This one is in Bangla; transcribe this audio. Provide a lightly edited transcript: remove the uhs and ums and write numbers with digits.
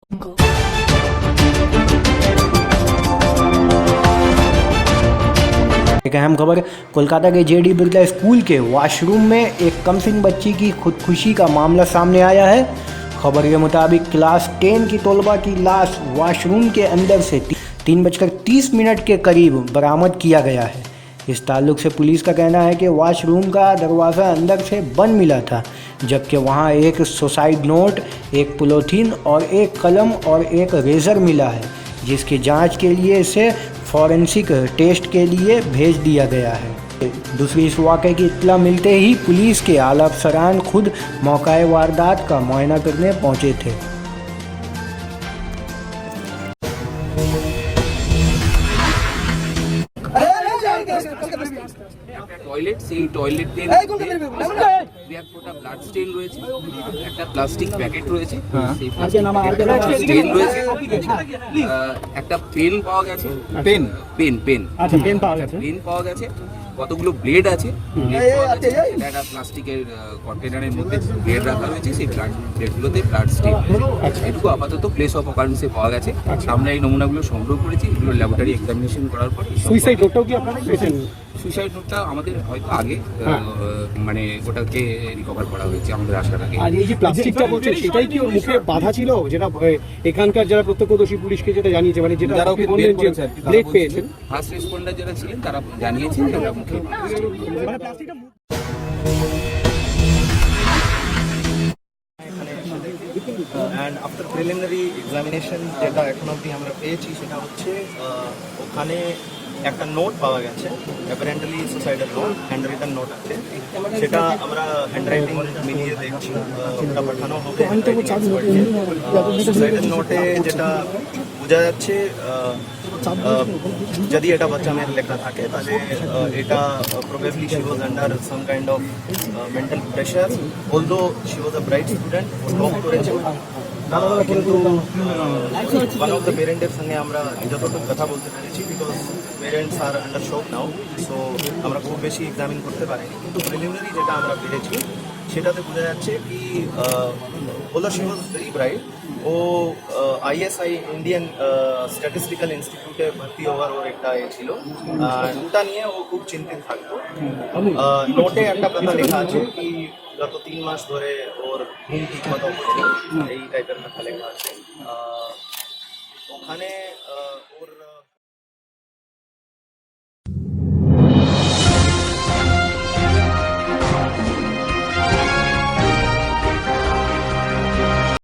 एक अहम खबर, कोलकाता के जेडी बिरला स्कूल के वॉशरूम में एक कमसिन बच्ची की खुदकुशी का मामला सामने आया है। खबर के मुताबिक क्लास 10 की तलबा की लाश वॉशरूम के अंदर से 3:30 के करीब बरामद किया गया है। इस ताल्लुक से पुलिस का कहना है कि वॉशरूम का दरवाज़ा अंदर से बंद मिला था, जबकि वहां एक सुसाइड नोट, एक पॉलीथीन और एक कलम और एक रेज़र मिला है, जिसकी जांच के लिए इसे फॉरेंसिक टेस्ट के लिए भेज दिया गया है। दूसरी इस वाक़े की इत्तला मिलते ही पुलिस के आला अफसरान खुद मौका वारदात का मुआयना करने पहुंचे थे। টয়লেট, সেই টয়লেট ব্লাড স্টেন রয়েছে, একটা প্লাস্টিক প্যাকেট রয়েছে, সেই স্টেন রয়েছে, একটা পেন পাওয়া গেছে, পেন পাওয়া গেছে, কতগুলো ব্লেড আছে, একটা প্লাস্টিকের কন্টেনারের মধ্যে ব্লেড রাখা রয়েছে, সেই ব্লেডগুলোতে ব্লাড স্টেন। এটুকু আপাতত প্লেস অফ অকারেন্সে পাওয়া গেছে। আমরা এই নমুনাগুলো সংগ্রহ করেছি, এগুলো ল্যাবরেটরি এক্সামিনেশন করার পর। সুইসাইড নোটটাও কি আপনারা পেয়েছেন? সুইসাইড নোটটা আমাদের হয়তো আগে মানে ওটাকে রিকভার করা হয়েছে আমাদের আসার আগে। আর এই যে প্লাস্টিকটা বলছে সেটাই কি ওর মুখে বাধা ছিল, যেটা এখানকার যারা প্রত্যক্ষদর্শী পুলিশকে যেটা জানিয়েছে, মানে যেটা ব্লেড পেয়েছেন, ফার্স্ট রেসপন্ডার যারা ছিলেন তারা জানিয়েছেন যে ওটা মুখে মানে প্লাস্টিকটা। অ্যান্ড আফটার প্রিলিমিনারি এক্সামিনেশন যেটা এখন অবধি আমরা পেয়েছি সেটা হচ্ছে ওখানে একটা নোট পাওয়া গেছে, apparently suicidal note, hand written note আছে, সেটা আমরা হ্যান্ড রাইটিং মিলিয়ে দেখছি, ওটা পাঠানো হবে। সুসাইডাল নোটে যেটা বোঝা যাচ্ছে, যদি এটা বাচ্চা মেয়ের লেখা থাকে তাহলে এটা probably she was under some kind of mental pressure, although she was a bright student, ও টপ করেছে, কিন্তু ওয়ান অফ দ্য পেরেন্টের সঙ্গে আমরা যতটুকু কথা বলতে পেরেছি, because parents R under shock now, so আমরা খুব বেশি এক্সামিন করতে পারিনি, কিন্তু প্রিলিমিনারি যেটা আমরা পেরেছি সেটাতে বোঝা যাচ্ছে কি although she was very bright, ও আইএসআই ইন্ডিয়ান স্ট্যাটিস্টিক্যাল ইনস্টিটিউটে ভর্তি হওয়ার ওর একটা ছিল, ওটা নিয়ে ও খুব চিন্তিত থাকতো। নোটে একটা কথা লেখা আছে কি গত 3 মাস ধরে ওর ঘুম ঠিক মতো হচ্ছে, এই টাইপের কথা লেখা আছে। ওখানে